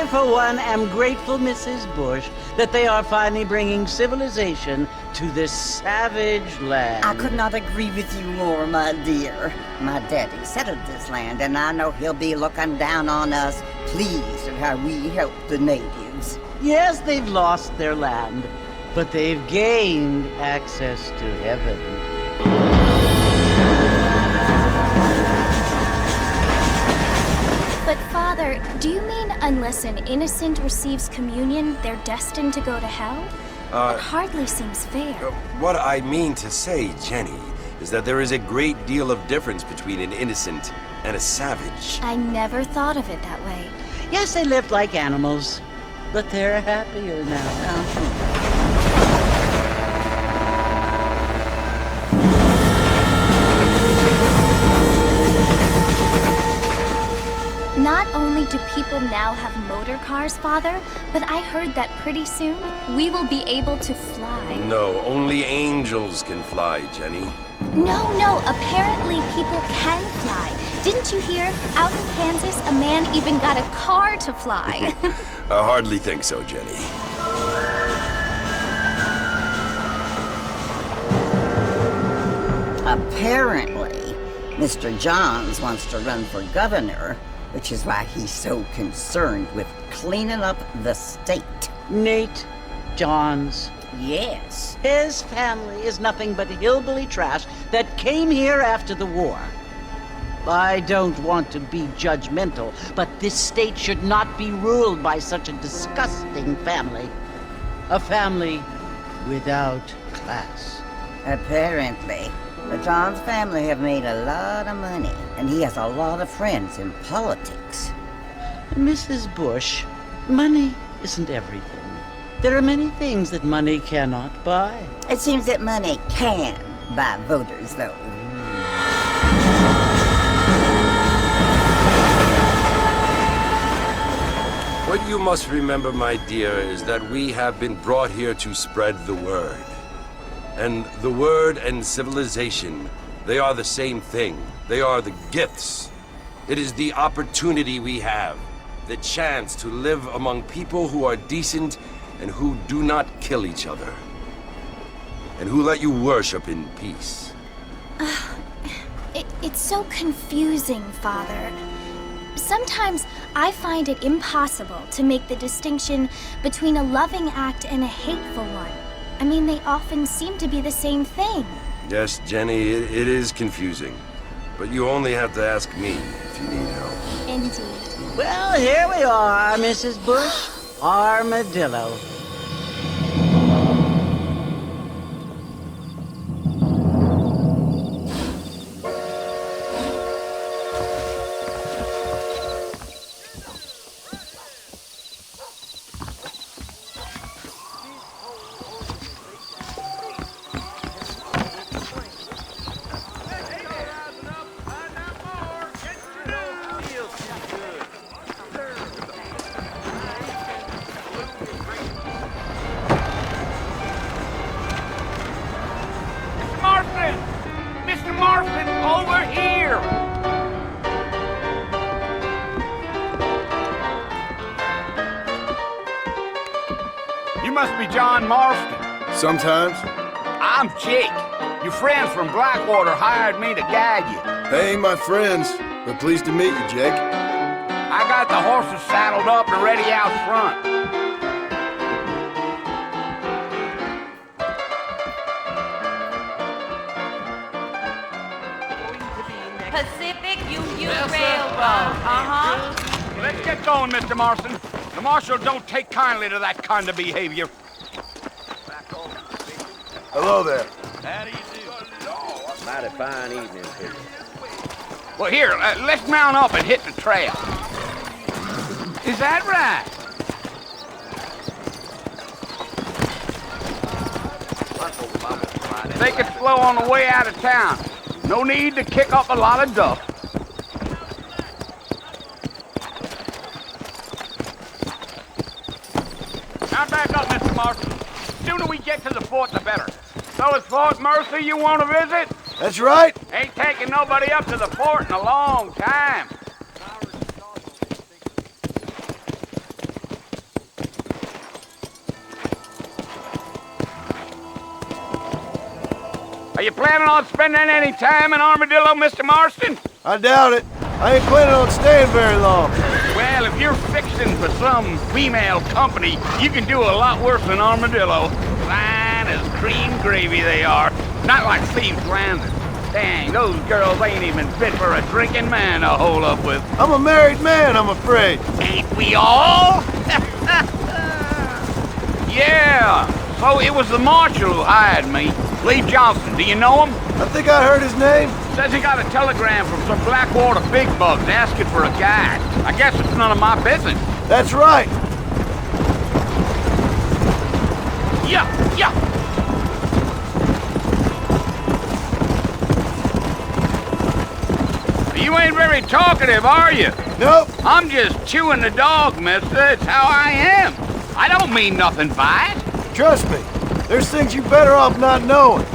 I, for one, am grateful, Mrs. Bush, that they are finally bringing civilization to this savage land. I could not agree with you more, my dear. My daddy settled this land, and I know he'll be looking down on us, pleased at how we help the natives. Yes, they've lost their land, but they've gained access to heaven. But Father, do you mean unless an innocent receives communion, they're destined to go to hell? That hardly seems fair. What I mean to say, Jenny, is that there is a great deal of difference between an innocent and a savage. I never thought of it that way. Yes, they lived like animals, but they're happier now. Not only do people now have motor cars, Father, but I heard that pretty soon we will be able to fly. No, only angels can fly, Jenny. No, apparently people can fly. Didn't you hear? Out in Kansas, a man even got a car to fly. I hardly think so, Jenny. Apparently, Mr. Johns wants to run for governor, which is why he's so concerned with cleaning up the state. Nate Johns. Yes. His family is nothing but hillbilly trash that came here after the war. I don't want to be judgmental, but this state should not be ruled by such a disgusting family. A family without class. Apparently. The Johns family have made a lot of money, and he has a lot of friends in politics. Mrs. Bush, money isn't everything. There are many things that money cannot buy. It seems that money can buy voters, though. What you must remember, my dear, is that we have been brought here to spread the word. And the word and civilization, they are the same thing. They are the gifts. It is the opportunity we have, the chance to live among people who are decent and who do not kill each other, and who let you worship in peace. It's so confusing, Father. Sometimes I find it impossible to make the distinction between a loving act and a hateful one. I mean, they often seem to be the same thing. Yes, Jenny, it is confusing. But you only have to ask me if you need help. Indeed. Well, here we are, Mrs. Bush. Armadillo. Mr. Marston, over here! You must be John Marston. Sometimes. I'm Jake. Your friends from Blackwater hired me to guide you. They ain't my friends, but pleased to meet you, Jake. I got the horses saddled up and ready out front. Pacific Union Railroad. Let's get going, Mr. Marston. The marshal don't take kindly to that kind of behavior. Hello there. How do you do? Mighty fine evening to you. Well, here, let's mount up and hit the trail. Is that right? Take it slow on the way out of town. No need to kick up a lot of dust. Mount back up, Mr. Marston. The sooner we get to the fort, the better. So it's Fort Mercy you want to visit? That's right. Ain't taking nobody up to the fort in a long time. Are you planning on spending any time in Armadillo, Mr. Marston? I doubt it. I ain't planning on staying very long. Well, if you're fixing for some female company, you can do a lot worse than Armadillo. Fine as cream gravy they are. Not like Thieves Landing. Dang, those girls ain't even fit for a drinking man to hole up with. I'm a married man, I'm afraid. Ain't we all? Yeah, so it was the marshal who hired me. Lee Johnson, do you know him? I think I heard his name. Says he got a telegram from some Blackwater big bugs asking for a guide. I guess it's none of my business. That's right. Yeah. You ain't very talkative, are you? Nope. I'm just chewing the dog, mister. It's how I am. I don't mean nothing by it. Trust me. There's things you better off not knowing.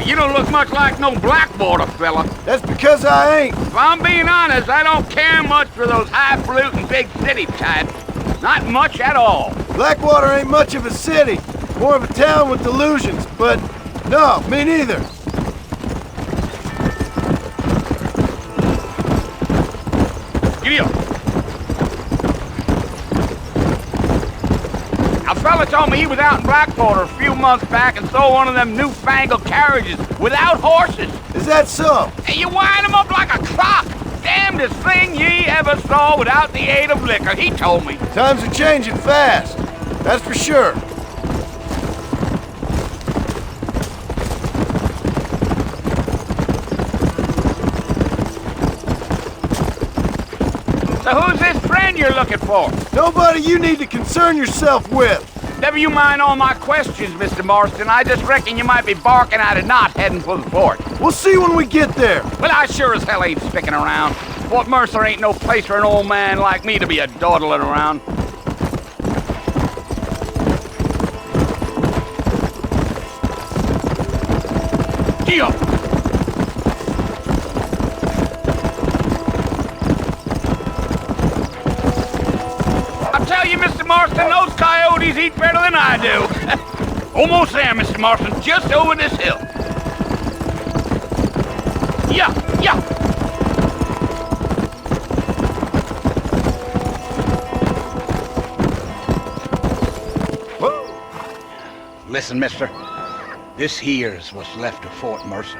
You don't look much like no Blackwater fella. That's because I ain't. If I'm being honest, I don't care much for those highfalutin big city types. Not much at all. Blackwater ain't much of a city. More of a town with delusions, but no, me neither. Giddy up. A fella told me he was out in Blackwater a few months back and saw one of them newfangled carriages without horses. Is that so? And you wind them up like a clock. Damnedest thing ye ever saw without the aid of liquor, he told me. Times are changing fast. That's for sure. So who's this friend you're looking for? Nobody you need to concern yourself with. Never you mind all my questions, Mr. Marston. I just reckon you might be barking at a knot heading for the fort. We'll see when we get there. Well, I sure as hell ain't sticking around. Fort Mercer ain't no place for an old man like me to be a dawdling around. Gee up! I tell you, Mr. Marston, those coyotes eat better than I do. Almost there, Mr. Marston, just over this hill. Yeah. Whoa. Listen, mister. This here's what's left of Fort Mercer.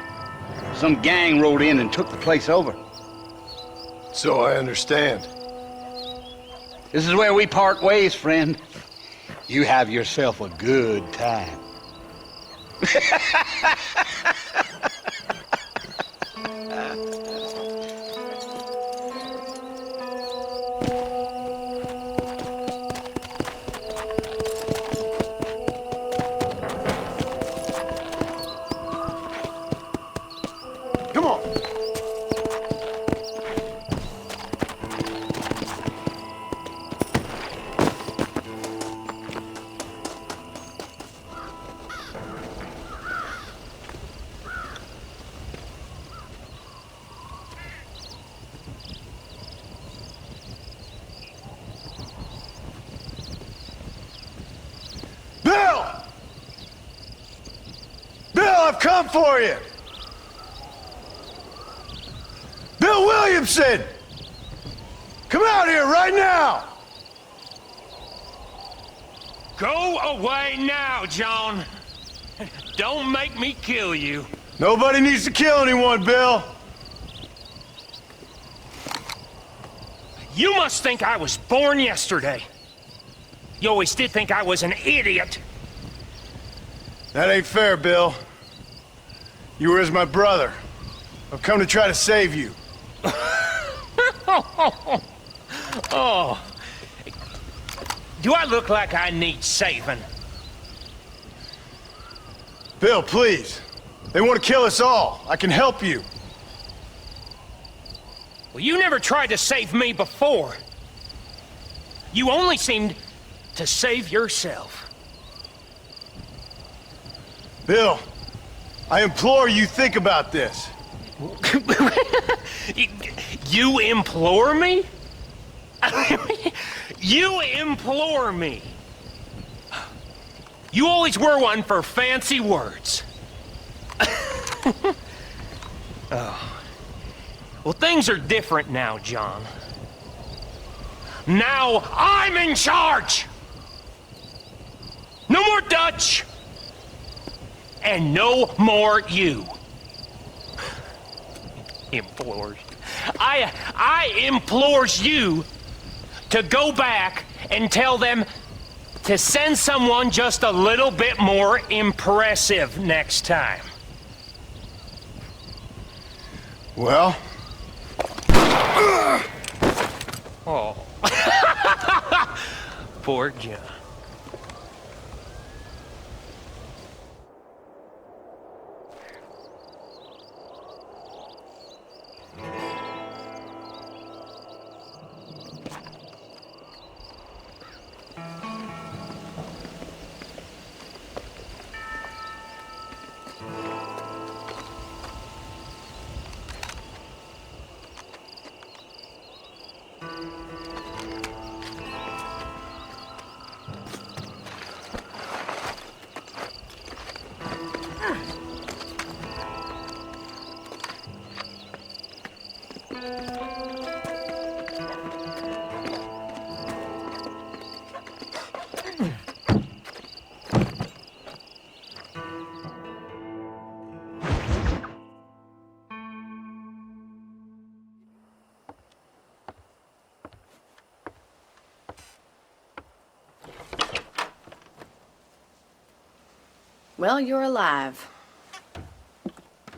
Some gang rode in and took the place over. So I understand. This is where we part ways, friend. You have yourself a good time. Come on. Bill! Bill, I've come for you! Bill Williamson! Come out here right now! Go away now, John. Don't make me kill you. Nobody needs to kill anyone, Bill. You must think I was born yesterday. You always did think I was an idiot. That ain't fair, Bill. You were as my brother. I've come to try to save you. Oh. Do I look like I need saving? Bill, please. They want to kill us all. I can help you. Well, you never tried to save me before. You only seemed to save yourself. Bill, I implore you think about this. You implore me? You implore me. You always were one for fancy words. Oh. Well, things are different now, John. Now I'm in charge! No more Dutch! And no more you. Implores. I implores you to go back and tell them to send someone just a little bit more impressive next time. Well? Oh. Poor John. Well, you're alive.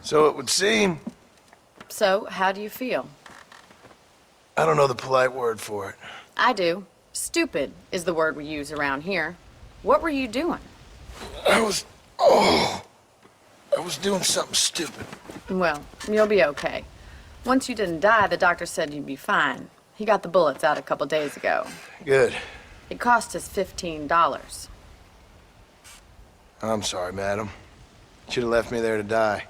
So it would seem. So, how do you feel? I don't know the polite word for it. I do. Stupid is the word we use around here. What were you doing? I was doing something stupid. Well, you'll be okay. Once you didn't die, the doctor said you'd be fine. He got the bullets out a couple days ago. Good. It cost us $15. I'm sorry, madam. Should have left me there to die.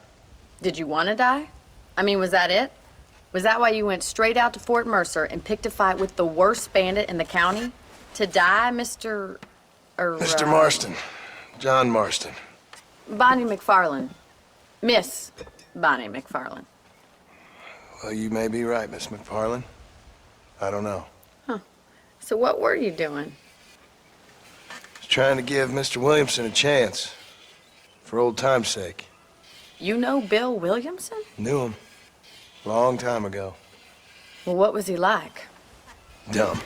Did you want to die? I mean, was that it? Was that why you went straight out to Fort Mercer and picked a fight with the worst bandit in the county? To die, Mr. Mr. Marston. John Marston. Bonnie McFarland. Miss Bonnie McFarland. Well, you may be right, Miss McFarland. I don't know. So what were you doing? Just trying to give Mr. Williamson a chance. For old time's sake. You know Bill Williamson? Knew him. Long time ago. Well, what was he like? Dumb.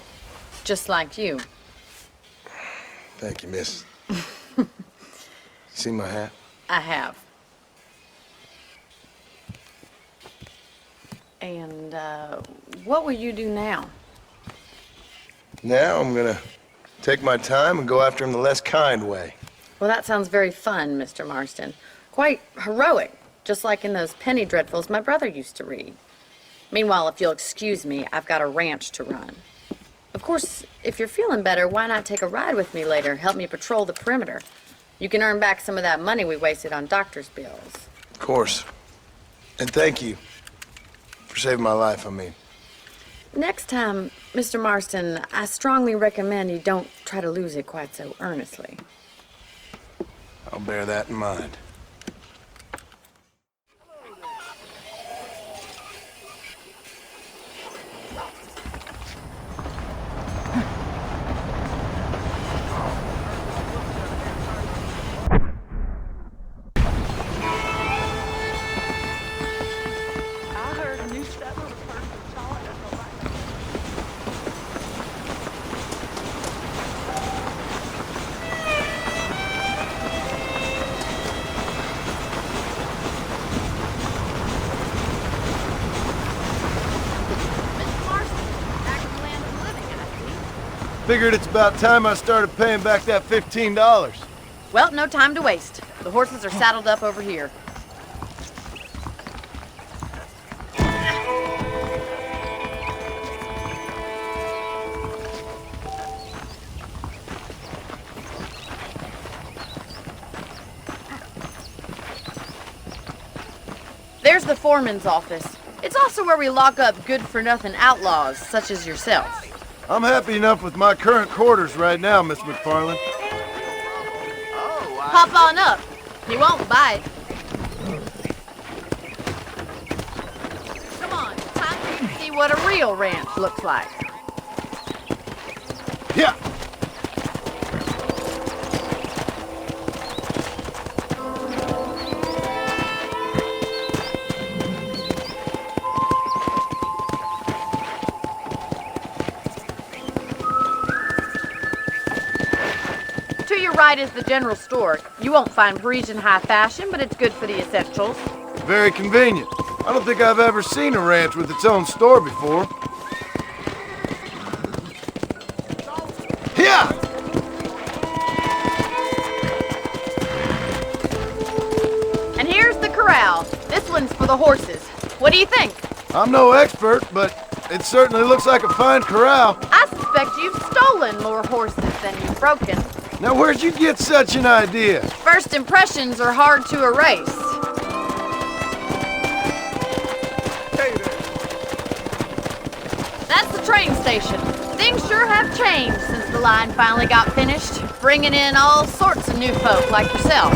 Just like you. Thank you, miss. See my hat? I have. And, what will you do now? Now I'm gonna take my time and go after him the less kind way. Well, that sounds very fun, Mr. Marston. Quite heroic, just like in those penny dreadfuls my brother used to read. Meanwhile, if you'll excuse me, I've got a ranch to run. Of course, if you're feeling better, why not take a ride with me later? Help me patrol the perimeter. You can earn back some of that money we wasted on doctor's bills. Of course. And thank you for saving my life, I mean. Next time, Mr. Marston, I strongly recommend you don't try to lose it quite so earnestly. I'll bear that in mind. Figured it's about time I started paying back that $15. Well, no time to waste. The horses are saddled up over here. There's the foreman's office. It's also where we lock up good-for-nothing outlaws, such as yourself. I'm happy enough with my current quarters right now, Miss McFarland. Hop on up. He won't bite. Come on, time to see what a real ranch looks like. Yeah. To your right is the general store. You won't find Parisian high fashion, but it's good for the essentials. Very convenient. I don't think I've ever seen a ranch with its own store before. Yeah! And here's the corral. This one's for the horses. What do you think? I'm no expert, but it certainly looks like a fine corral. I suspect you've stolen more horses than you've broken. Now, where'd you get such an idea? First impressions are hard to erase. That's the train station. Things sure have changed since the line finally got finished, bringing in all sorts of new folk like yourself.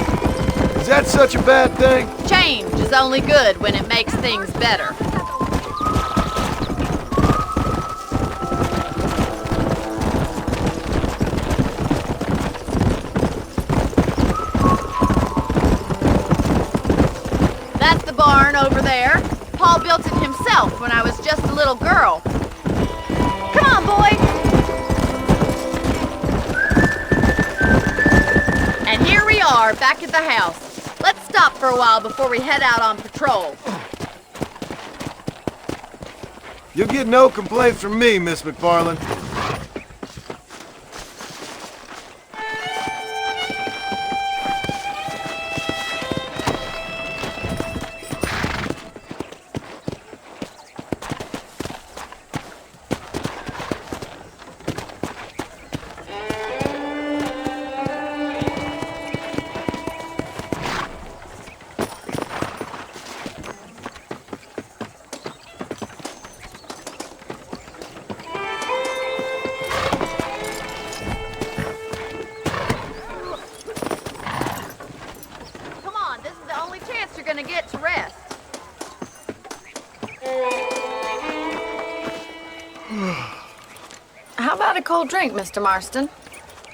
Is that such a bad thing? Change is only good when it makes things better. That's the barn over there. Paul built it himself when I was just a little girl. Come on, boy! And here we are, back at the house. Let's stop for a while before we head out on patrol. You'll get no complaints from me, Miss McFarland. Come on, this is the only chance you're gonna get to rest. How about a cold drink, Mr. Marston?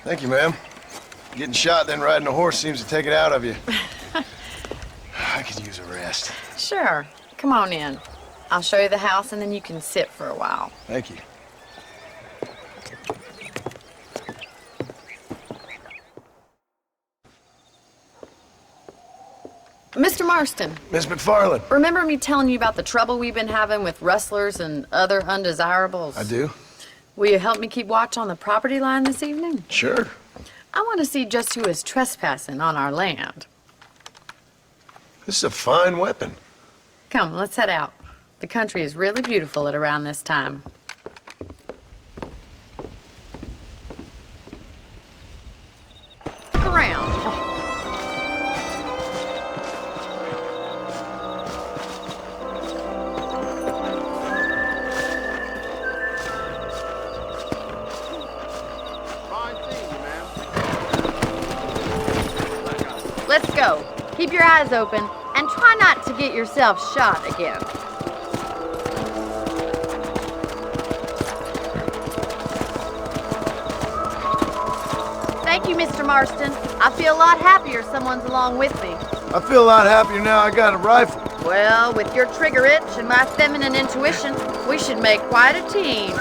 Thank you, ma'am. Getting shot, then riding a horse seems to take it out of you. I could use a rest. Sure. Come on in. I'll show you the house and then you can sit for a while. Thank you. Mr. Marston, Miss McFarland. remember me telling you about the trouble we've been having with rustlers and other undesirables? I do? Will you help me keep watch on the property line this evening? Sure. I want to see just who is trespassing on our land. This is a fine weapon. Come, let's head out. The country is really beautiful at around this time. Look around. Let's go. Keep your eyes open and try not to get yourself shot again. Thank you, Mr. Marston. I feel a lot happier someone's along with me. I feel a lot happier now I got a rifle. Well, with your trigger itch and my feminine intuition, we should make quite a team.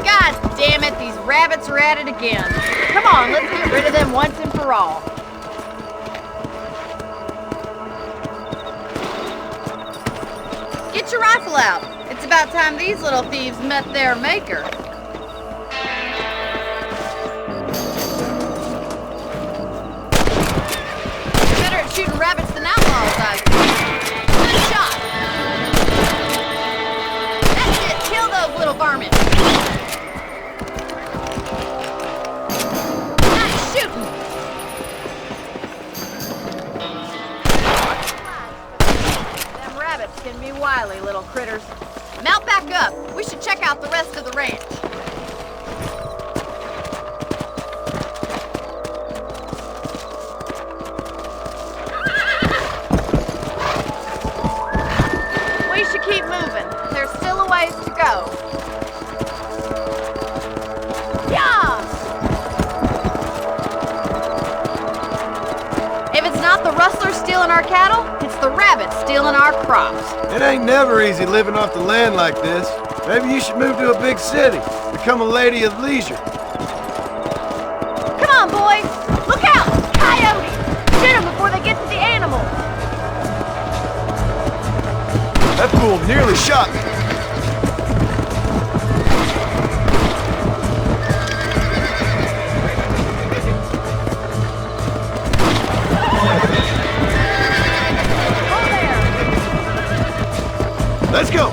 God damn it, these rabbits are at it again. Come on, let's get rid of them once and for all. Get your rifle out. It's about time these little thieves met their maker. Better at shooting rabbits than outlaws, I think. Good shot. That's it. Kill those little varmints. wily little critters. Mount back up. We should check out the rest of the ranch. We should keep moving. There's still a ways to go. Yeah! If it's not the rustlers stealing our cattle, it's the rabbits stealing our crops. It ain't never easy living off the land like this. Maybe you should move to a big city. Become a lady of leisure. Come on, boys! Look out! Coyotes! Shoot them before they get to the animals! That fool nearly shot me. Let's go!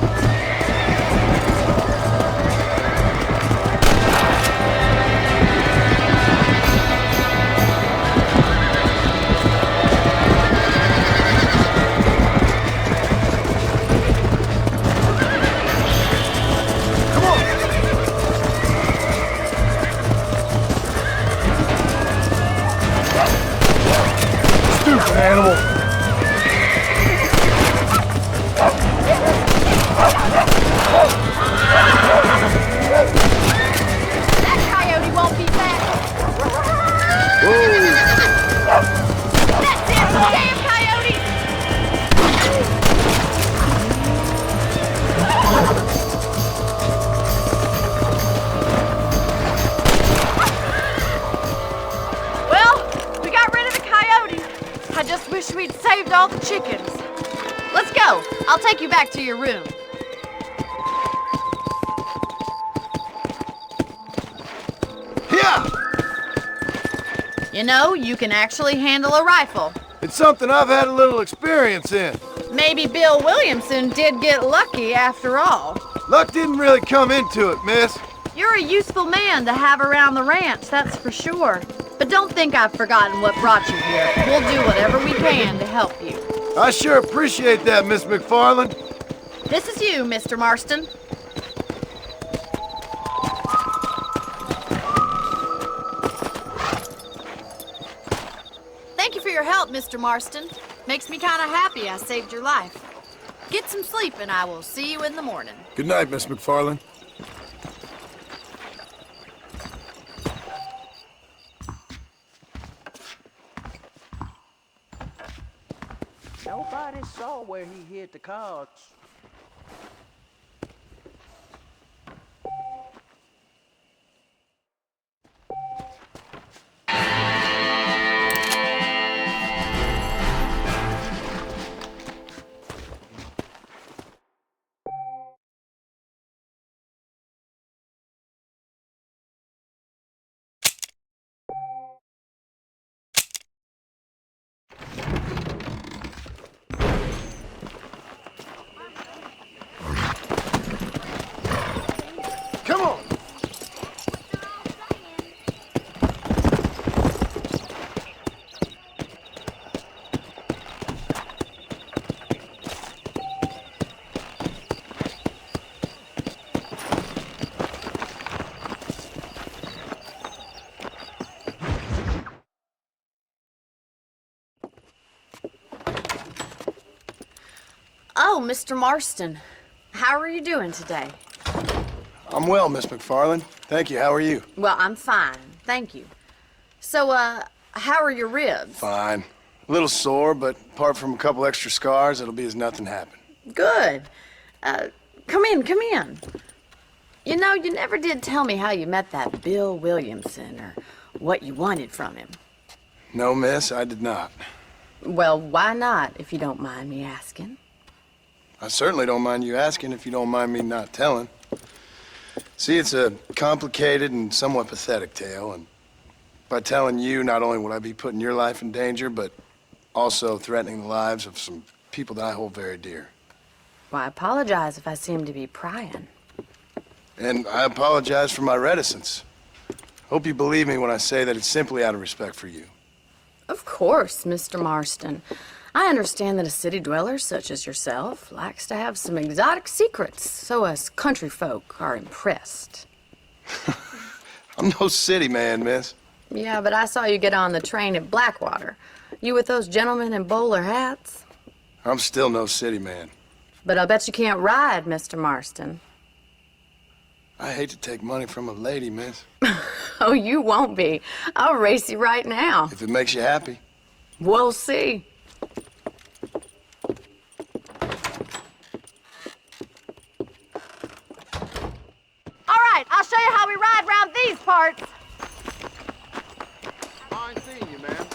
Stupid animal! That coyote won't be back! That's it! Damn coyotes! Well, we got rid of the coyotes. I just wish we'd saved all the chickens. Let's go. I'll take you back to your room. Yeah! You know, you can actually handle a rifle. It's something I've had a little experience in. Maybe Bill Williamson did get lucky after all. Luck didn't really come into it, miss. You're a useful man to have around the ranch, that's for sure. But don't think I've forgotten what brought you here. We'll do whatever we can to help you. I sure appreciate that, Miss McFarland. This is you, Mr. Marston. Thank you for your help, Mr. Marston. Makes me kind of happy I saved your life. Get some sleep and I will see you in the morning. Good night, Miss McFarland. Nobody saw where he hid the cards. Come on! Oh, Mr. Marston. How are you doing today? I'm well, Miss McFarland. Thank you. How are you? Well, I'm fine. Thank you. So, how are your ribs? Fine. A little sore, but apart from a couple extra scars, it'll be as nothing happened. Good. Come in, come in. You know, you never did tell me how you met that Bill Williamson or what you wanted from him. No, miss, I did not. Well, why not, if you don't mind me asking? I certainly don't mind you asking if you don't mind me not telling. See, it's a complicated and somewhat pathetic tale, and by telling you, not only would I be putting your life in danger, but also threatening the lives of some people that I hold very dear. Well, I apologize if I seem to be prying. And I apologize for my reticence. Hope you believe me when I say that it's simply out of respect for you. Of course, Mr. Marston. I understand that a city dweller such as yourself likes to have some exotic secrets, so us country folk are impressed. I'm no city man, miss. Yeah, but I saw you get on the train at Blackwater. You with those gentlemen in bowler hats? I'm still no city man. But I'll bet you can't ride, Mr. Marston. I hate to take money from a lady, miss. Oh, you won't be. I'll race you right now. If it makes you happy. We'll see. All right, I'll show you how we ride round these parts. Fine seeing you, man.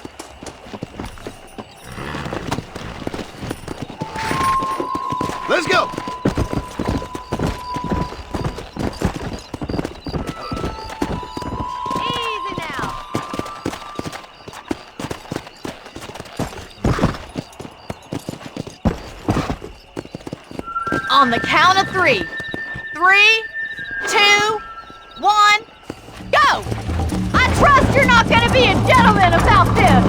Let's go! Easy now. On the count of 3. 3, 2, 1, go! I trust you're not gonna be a gentleman about this.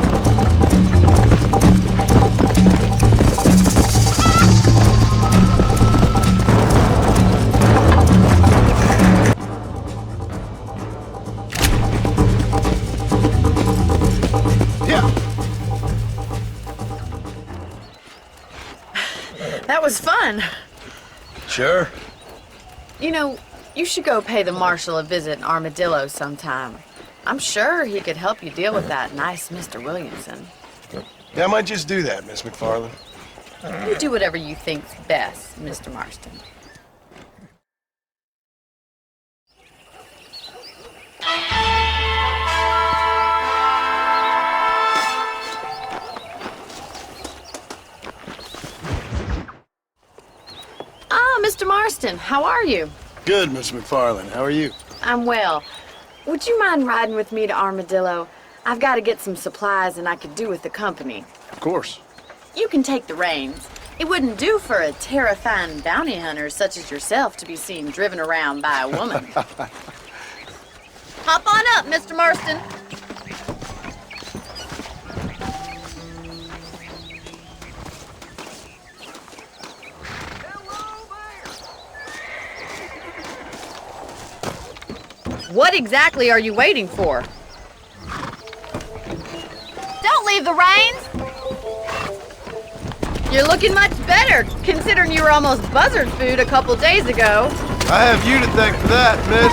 Yeah! That was fun. Sure. You know, you should go pay the marshal a visit in Armadillo sometime. I'm sure he could help you deal with that nice Mr. Williamson. Yeah, I might just do that, Miss McFarland. You do whatever you think's best, Mr. Marston. Ah, Mr. Marston, how are you? Good, Miss McFarland. How are you? I'm well. Would you mind riding with me to Armadillo? I've got to get some supplies and I could do with the company. Of course. You can take the reins. It wouldn't do for a terrifying bounty hunter such as yourself to be seen driven around by a woman. Hop on up, Mr. Marston. What exactly are you waiting for? Don't leave the reins! You're looking much better, considering you were almost buzzard food a couple days ago. I have you to thank for that, miss.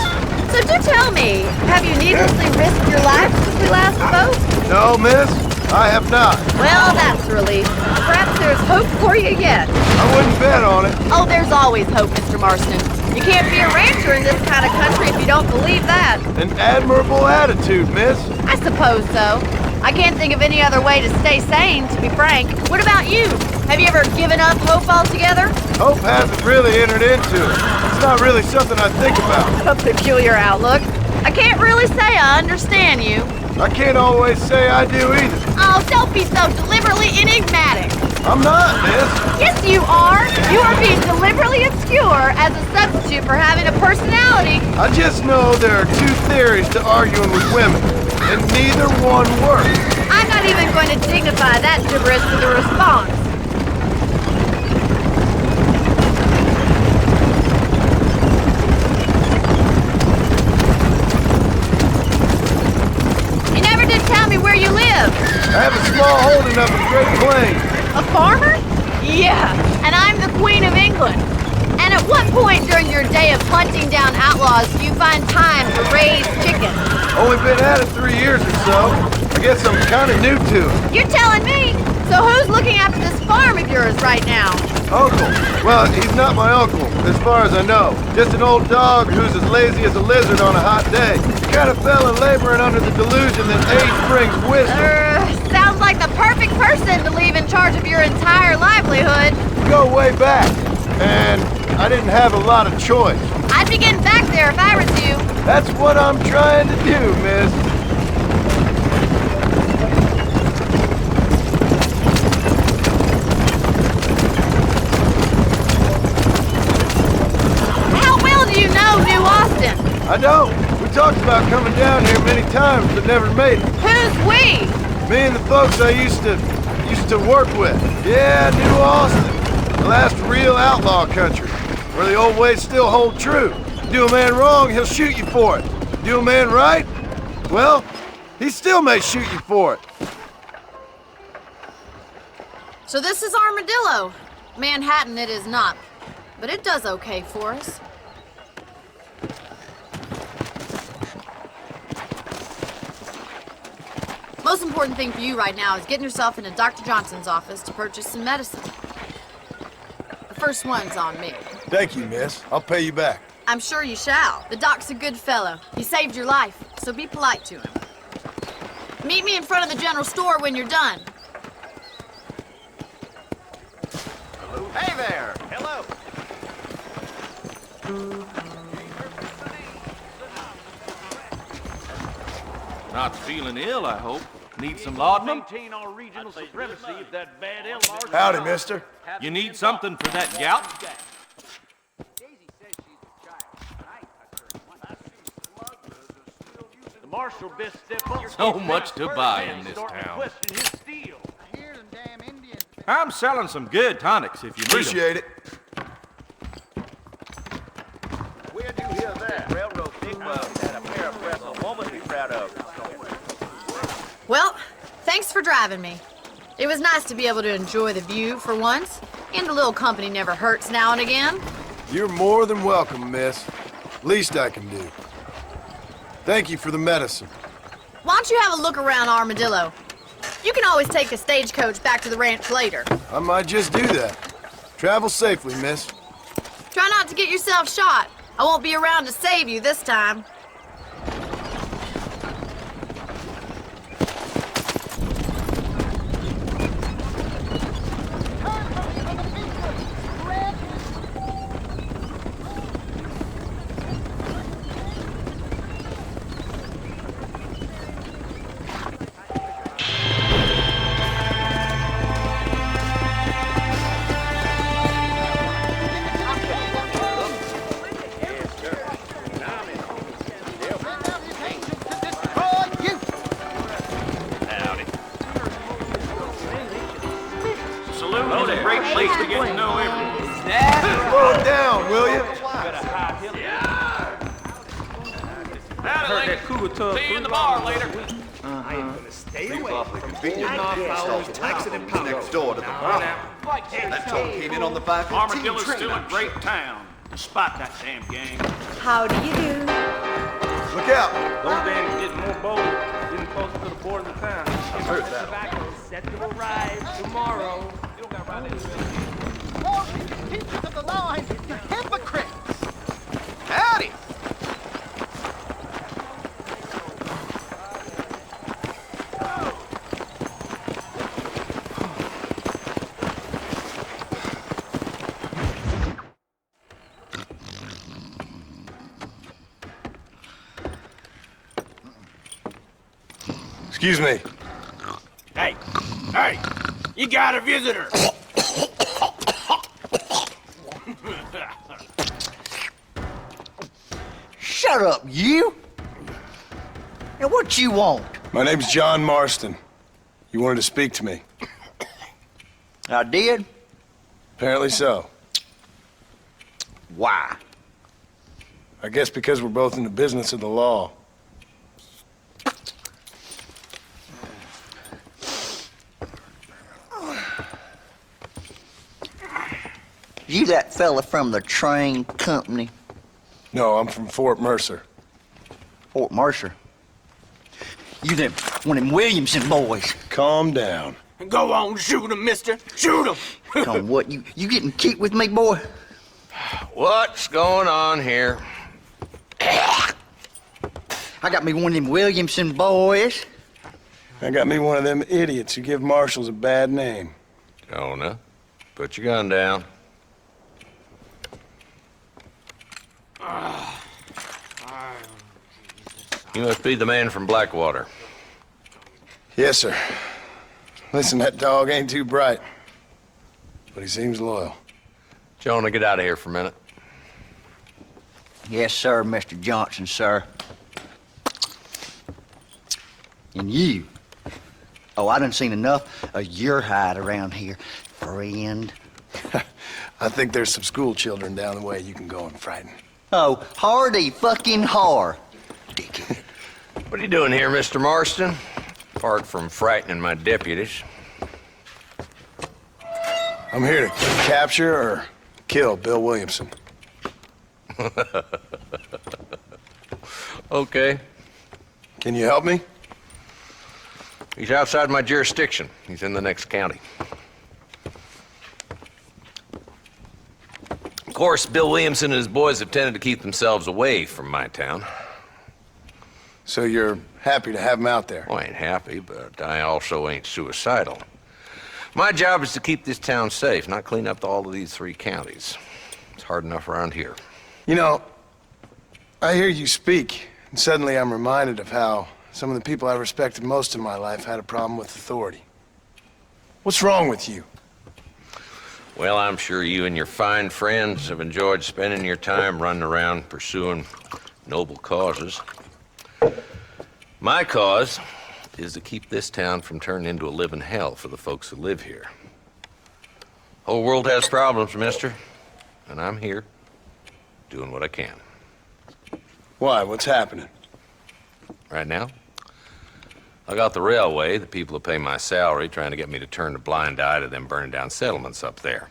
So do tell me, have you needlessly risked your life since we last spoke? No, miss, I have not. Well, that's a relief. Perhaps there's hope for you yet. I wouldn't bet on it. Oh, there's always hope, Mr. Marston. You can't be a rancher in this kind of country if you don't believe that. An admirable attitude, miss. I suppose so. I can't think of any other way to stay sane, to be frank. What about you? Have you ever given up hope altogether? Hope hasn't really entered into it. It's not really something I think about. A peculiar outlook. I can't really say I understand you. I can't always say I do either. Oh, don't be so deliberately enigmatic. I'm not, miss. Yes, you are. You are being deliberately obscure as a substitute for having a personality. I just know there are two theories to arguing with women, and neither one works. I'm not even going to dignify that gibberish with a response. You never did tell me where you live. I have a small holding up in Great Plains. A farmer? Yeah, and I'm the Queen of England. And at what point during your day of hunting down outlaws do you find time to raise chickens? Only been at it 3 years or so. I guess I'm kind of new to it. You're telling me? So who's looking after this farm of yours right now? Uncle. Well, he's not my uncle, as far as I know. Just an old dog who's as lazy as a lizard on a hot day. He kind of fell in laboring under the delusion that age brings wisdom. Sounds like the perfect person to leave in charge of your entire livelihood. We go way back, and I didn't have a lot of choice. I'd be getting back there if I was you. That's what I'm trying to do, miss. How well do you know New Austin? I don't. We talked about coming down here many times, but never made it. Who's we? Me and the folks I used to used to work with. Yeah, New Austin. The last real outlaw country, where the old ways still hold true. Do a man wrong, he'll shoot you for it. Do a man right, well, he still may shoot you for it. So this is Armadillo. Manhattan it is not, but it does okay for us. Most important thing for you right now is getting yourself into Dr. Johnson's office to purchase some medicine. The first one's on me. Thank you, miss. I'll pay you back. I'm sure you shall. The doc's a good fellow. He saved your life, so be polite to him. Meet me in front of the general store when you're done. Hey there! Hello! Not feeling ill, I hope. Need some laudanum? Maintain our regional supremacy if that bad ill. Howdy, mister. You need something for that gout? The marshal best step up. So much to buy in this town. Question his steel. I'm selling some good tonics if you need 'em. Appreciate it. Where do you hear that? Railroad big bucks and a pair of breasts a woman be proud of. Well, thanks for driving me. It was nice to be able to enjoy the view for once, and a little company never hurts now and again. You're more than welcome, miss. Least I can do. Thank you for the medicine. Why don't you have a look around Armadillo? You can always take a stagecoach back to the ranch later. I might just do that. Travel safely, miss. Try not to get yourself shot. I won't be around to save you this time. Saloon is a great place to get to know everyone. Slow it down, will you? Heard that cougar tub. See you in the bar later. Next door to the bar. That toll came in on the 515 Armadillo's train. still a great town, despite that damn gang. How do you do? Look out. Those dames getting more bold, getting closer to the border of the town. I've heard that. Howdy! Excuse me. Hey, you got a visitor. Shut up, you! Now what you want? My name's John Marston. You wanted to speak to me. I did? Apparently so. Why? I guess because we're both in the business of the law. You that fella from the train company? No, I'm from Fort Mercer. Fort Mercer? You them, one of them Williamson boys. Calm down. Go on, shoot him, mister. Shoot him. Come what, you getting kicked with me, boy? What's going on here? I got me one of them Williamson boys. I got me one of them idiots who give marshals a bad name. Jonah, put your gun down. You must be the man from Blackwater. Yes, sir. Listen, that dog ain't too bright, but he seems loyal. Jonah, get out of here for a minute. Yes, sir, Mr. Johnson, sir. And you, Oh, I done seen enough of your hide around here, friend. I think there's some school children down the way you can go and frighten. Oh, hardy fucking har. Dickhead. What are you doing here, Mr. Marston? Apart from frightening my deputies. I'm here to capture or kill Bill Williamson. Okay. Can you help me? He's outside my jurisdiction. He's in the next county. Of course, Bill Williamson and his boys have tended to keep themselves away from my town. So you're happy to have him out there? Well, I ain't happy, but I also ain't suicidal. My job is to keep this town safe, not clean up all of these 3 counties. It's hard enough around here. You know, I hear you speak, and suddenly I'm reminded of how some of the people I respected most in my life had a problem with authority. What's wrong with you? Well, I'm sure you and your fine friends have enjoyed spending your time running around pursuing noble causes. My cause is to keep this town from turning into a living hell for the folks who live here. Whole world has problems, mister, and I'm here doing what I can. Why? What's happening? Right now, I got the railway, the people who pay my salary, trying to get me to turn a blind eye to them burning down settlements up there.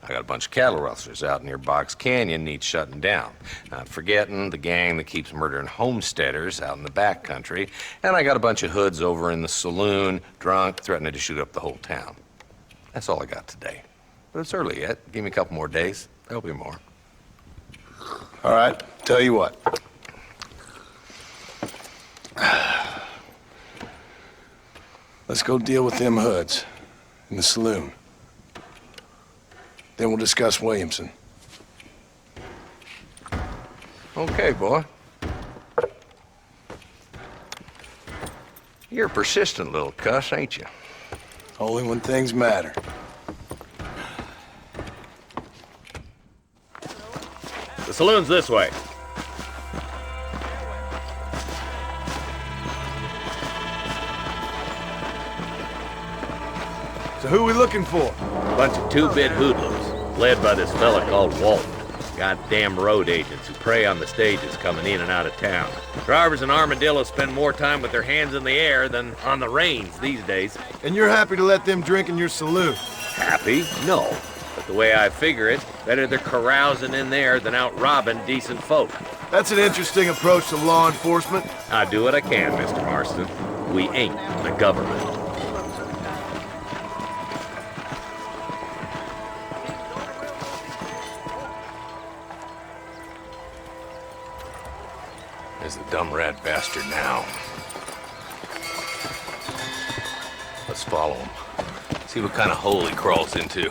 I got a bunch of cattle rustlers out near Box Canyon needs shutting down. Not forgetting the gang that keeps murdering homesteaders out in the back country. And I got a bunch of hoods over in the saloon, drunk, threatening to shoot up the whole town. That's all I got today. But it's early yet. Give me a couple more days. There'll be more. All right, tell you what. Let's go deal with them hoods in the saloon. Then we'll discuss Williamson. Okay, boy. You're a persistent little cuss, ain't you? Only when things matter. The saloon's this way. So who are we looking for? Bunch of 2-bit hoodlums, led by this fella called Walton. Goddamn road agents who prey on the stages coming in and out of town. Drivers in Armadillo spend more time with their hands in the air than on the reins these days. And you're happy to let them drink in your saloon? Happy? No. But the way I figure it, better they're carousing in there than out robbing decent folk. That's an interesting approach to law enforcement. I do what I can, Mr. Marston. We ain't the government. There's the dumb rat bastard now. Let's follow him. See what kind of hole he crawls into.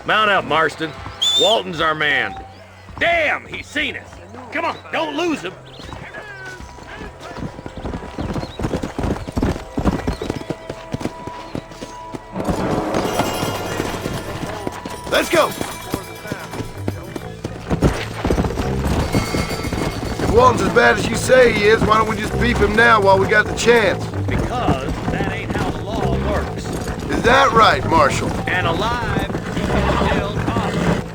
Mount up, Marston. Walton's our man. Damn, he's seen us. Come on, don't lose him. Let's go! If Walton's as bad as you say he is, why don't we just beef him now while we got the chance? Because that ain't how the law works. Is that right, Marshal? And alive, he can still talk.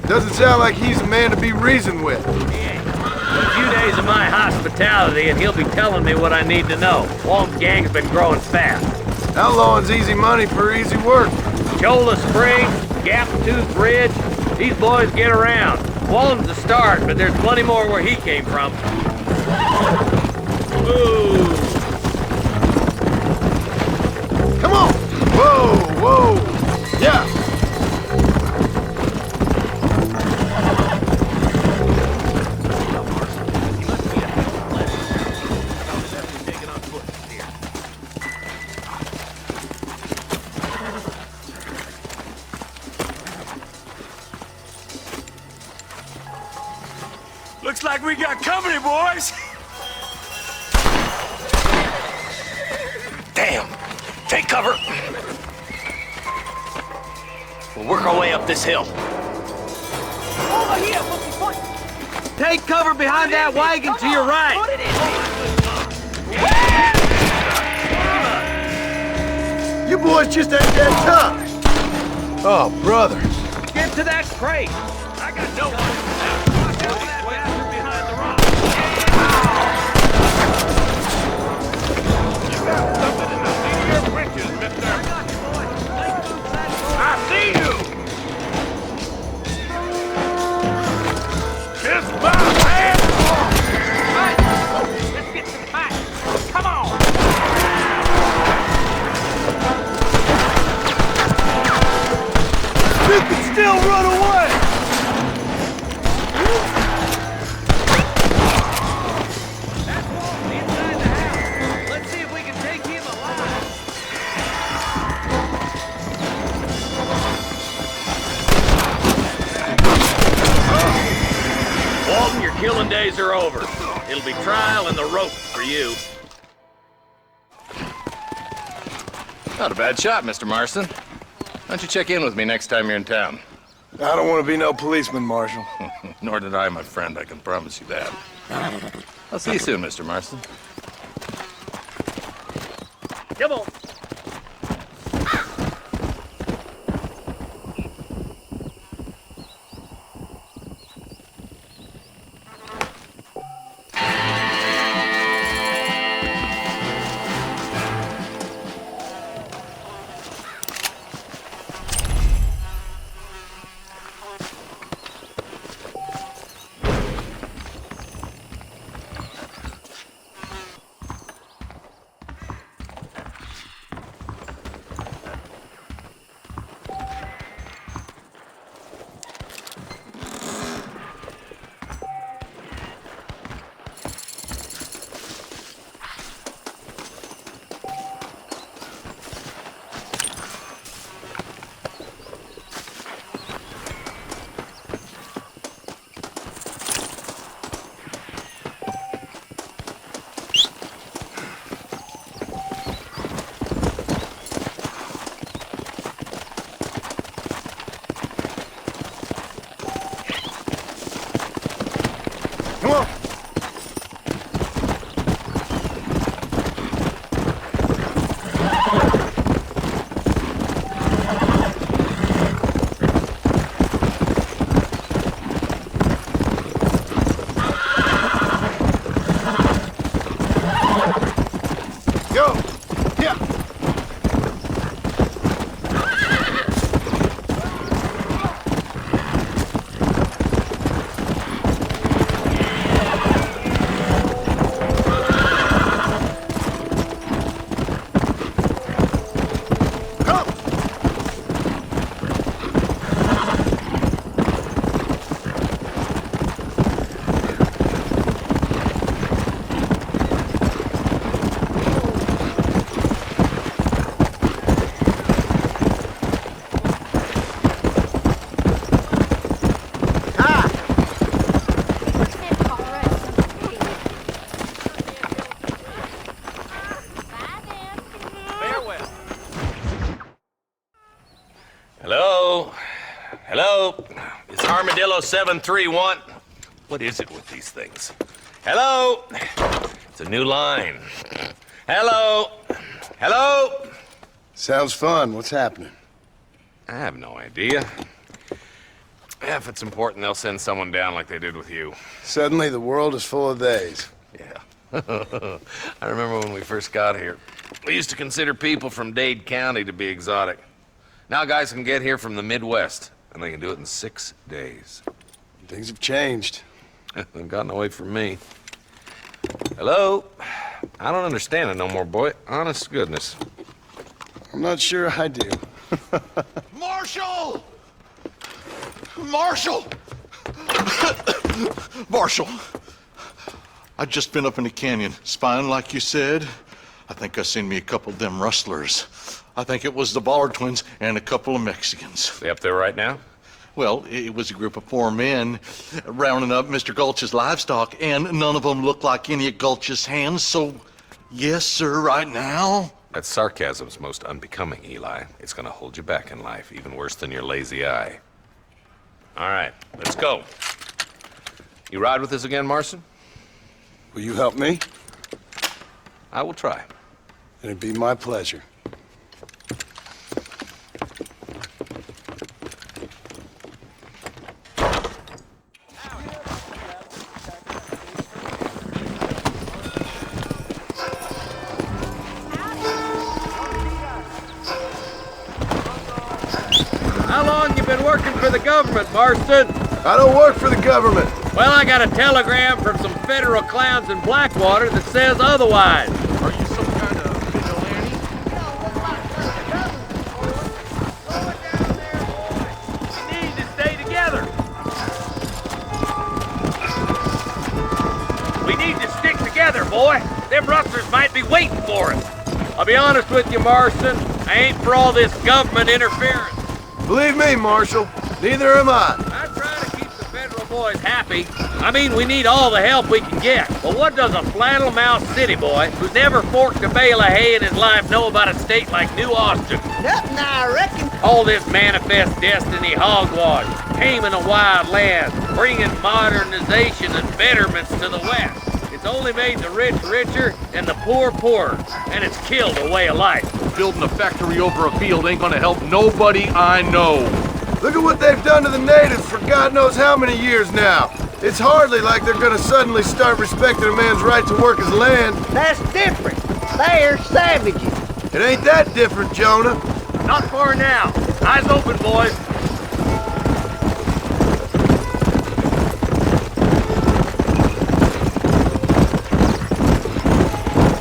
Doesn't sound like he's a man to be reasoned with. He ain't. But a few days of my hospitality and he'll be telling me what I need to know. Walton's gang's been growing fast. Outlawing's easy money for easy work. Cholla Springs, Gap Tooth Ridge, these boys get around. Walton's the start, but there's plenty more where he came from. Ooh. Come on! Whoa, whoa! Yeah! Looks like we got company, boys! Damn! Take cover! We'll work our way up this hill. Over here, 54. Take cover behind that wagon to your right. You boys just ain't that tough. Oh, brother. Get to that crate. I got no one. You got something in the seat of your britches, mister. I see you. Just my hand. Let's get some fight. Come on. You can still run away! That's Walton inside the house. Let's see if we can take him alive. Walton, your killing days are over. It'll be trial and the rope for you. Not a bad shot, Mr. Marston. Why don't you check in with me next time you're in town? I don't want to be no policeman, Marshal. Nor did I, my friend. I can promise you that. I'll see you soon, Mr. Marston. Come on. Hello? It's Armadillo 731. What is it with these things? Hello? It's a new line. Hello? Hello? Sounds fun. What's happening? I have no idea. Yeah, if it's important, they'll send someone down like they did with you. Suddenly, the world is full of theys. Yeah. I remember when we first got here. We used to consider people from Dade County to be exotic. Now guys can get here from the Midwest, and they can do it in 6 days. Things have changed. They've gotten away from me. Hello? I don't understand it no more, boy. Honest to goodness. I'm not sure I do. Marshal! Marshal! Marshal! I just been up in the canyon, spying like you said. I think I seen me a couple of them rustlers. I think it was the Ballard twins and a couple of Mexicans. They up there right now? Well, it was a group of 4 men rounding up Mr. Gulch's livestock, and none of them looked like any of Gulch's hands, so yes, sir, right now. That sarcasm's most unbecoming, Eli. It's gonna hold you back in life, even worse than your lazy eye. All right, let's go. You ride with us again, Marston? Will you help me? I will try. It'd be my pleasure. How long you been working for the government, Marston? I don't work for the government. Well, I got a telegram from some federal clowns in Blackwater that says otherwise. Are you some kind of vigilante? We need to stay together. We need to stick together, boy. Them rustlers might be waiting for us. I'll be honest with you, Marston. I ain't for all this government interference. Believe me, Marshal, neither am I. I try to keep the federal boys happy. I mean, we need all the help we can get. But what does a flannel-mouthed city boy who's never forked a bale of hay in his life know about a state like New Austin? Nothing, I reckon. All this manifest destiny hogwash, taming a wild land, bringing modernization and betterments to the West. It's only made the rich richer and the poor poorer, and it's killed a way of life. Building a factory over a field ain't gonna help nobody I know. Look at what they've done to the natives for God knows how many years now. It's hardly like they're gonna suddenly start respecting a man's right to work his land. That's different. They're savages. It ain't that different, Jonah. Not far now. Eyes open, boys.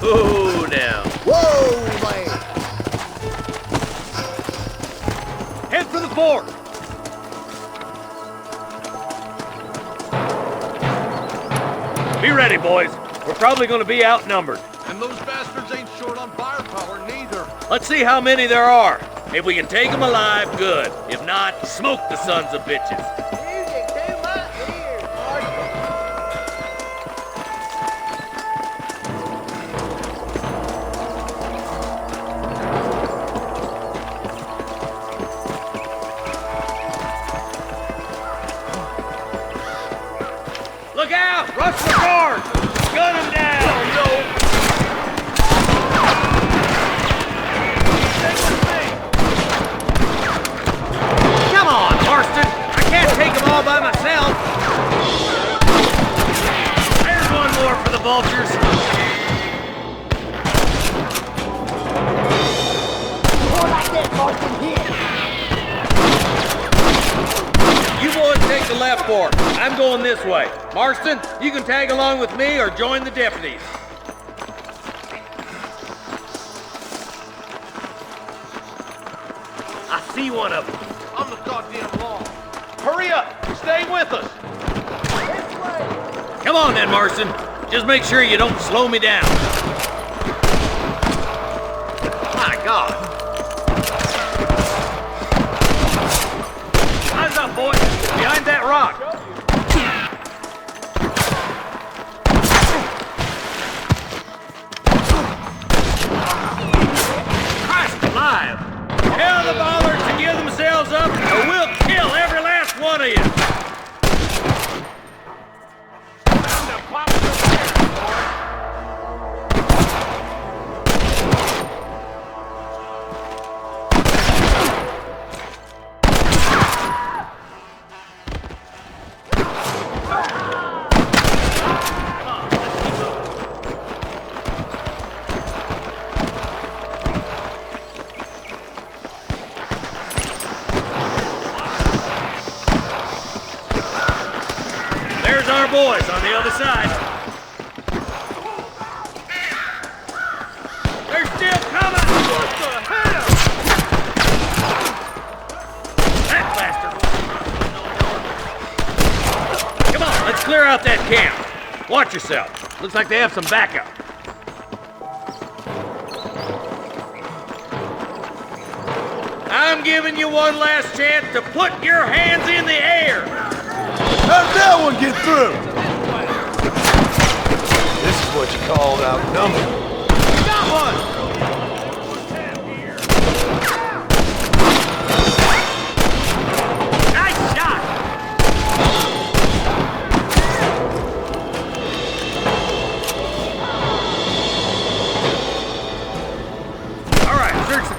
Ooh, now. Whoa, man. Head for the fort. Be ready, boys. We're probably going to be outnumbered. And those bastards ain't short on firepower, neither. Let's see how many there are. If we can take them alive, good. If not, smoke the sons of bitches. Music to my ears, Marshal. Look out! Rush the guard! Gun him down! Oh, no! Stay with me! Come on, Marston! I can't take them all by myself! There's one more for the vultures! More like that, Marshal, here. You boys take the left fork. I'm going this way. Marston, you can tag along with me or join the deputies. I see one of them. I'm the goddamn law. Hurry up! Stay with us! Come on then, Marston. Just make sure you don't slow me down. My God. Eyes up, boys. Behind that rock. Christ alive. Tell the bollards to give themselves up, or we'll kill every last one of you. There's our boys on the other side. They're still coming! What the hell? That bastard! Come on, let's clear out that camp. Watch yourself. Looks like they have some backup. I'm giving you one last chance to put your hands in the air. How'd that one get through? This is what you called outnumbered. Got one! Nice shot!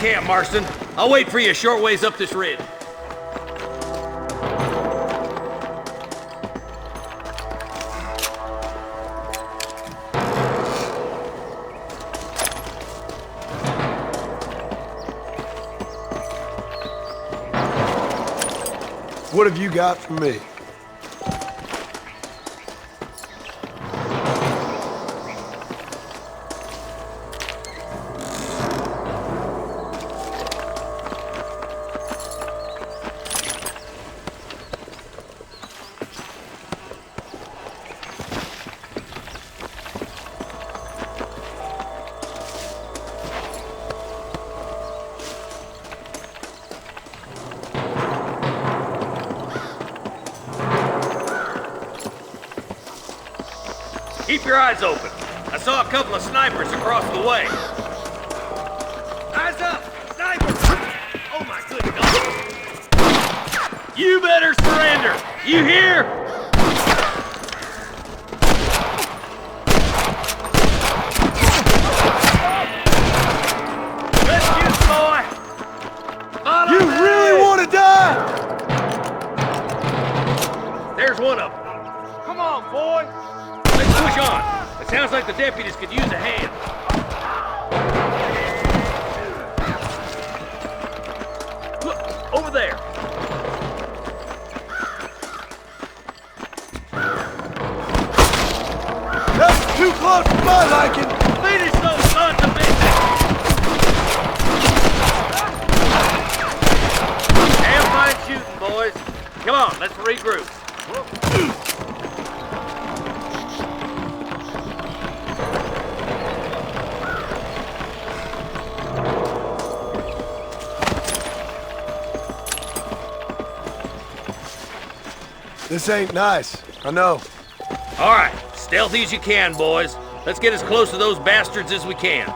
camp, Marston. I'll wait for you a short ways up this ridge. What have you got for me? Keep your eyes open. I saw a couple of snipers across the way. Eyes up! Snipers! Oh my good God! You better surrender! You hear? Rescue, boy! You really want to die? There's one of them. Come on, boy! Let's push on. It sounds like the deputies could use a hand. Look, over there. That's too close for my liking. Finish those sons of bitches! Damn fine shooting, boys. Come on, let's regroup. This ain't nice, I know. All right, stealthy as you can, boys. Let's get as close to those bastards as we can.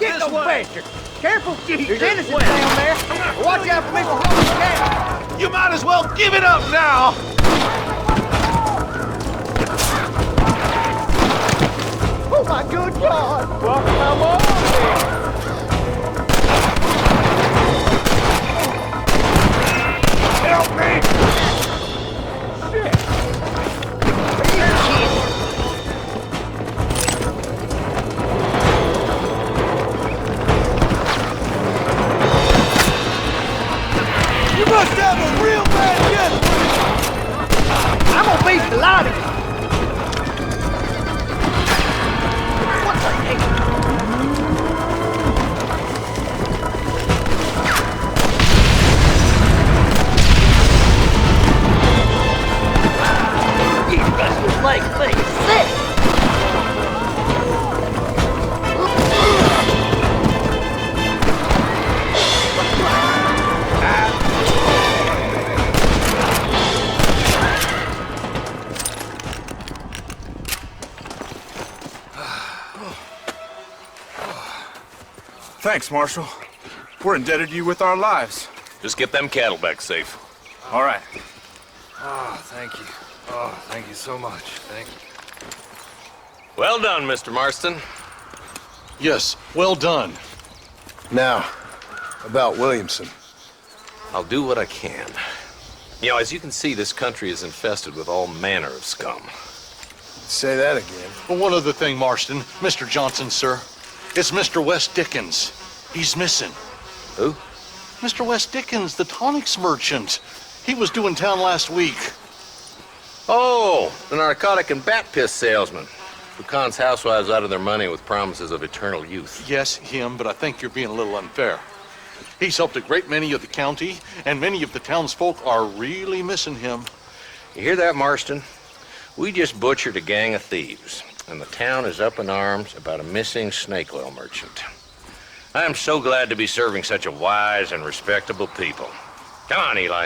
Get those bastards! Careful! There's innocents down there! Watch out for Mr. Roman's cat! You might as well give it up now! Oh my good God! Well, come on then! Help me! Shit! You must have a real bad gun! I'm gonna beat the lot of you! What the heck? You guys will make me sick! Thanks, Marshal. We're indebted to you with our lives. Just get them cattle back safe. All right. Oh, thank you. Oh, thank you so much. Thank you. Well done, Mr. Marston. Yes, well done. Now, about Williamson. I'll do what I can. You know, as you can see, this country is infested with all manner of scum. Say that again. Well, one other thing, Marston. Mr. Johnson, sir. It's Mr. Wes Dickens. He's missing. Who? Mr. Wes Dickens, the tonics merchant. He was due in town last week. Oh, the narcotic and bat piss salesman who cons housewives out of their money with promises of eternal youth. Yes, him, but I think you're being a little unfair. He's helped a great many of the county, and many of the townsfolk are really missing him. You hear that, Marston? We just butchered a gang of thieves, and the town is up in arms about a missing snake oil merchant. I am so glad to be serving such a wise and respectable people. Come on, Eli.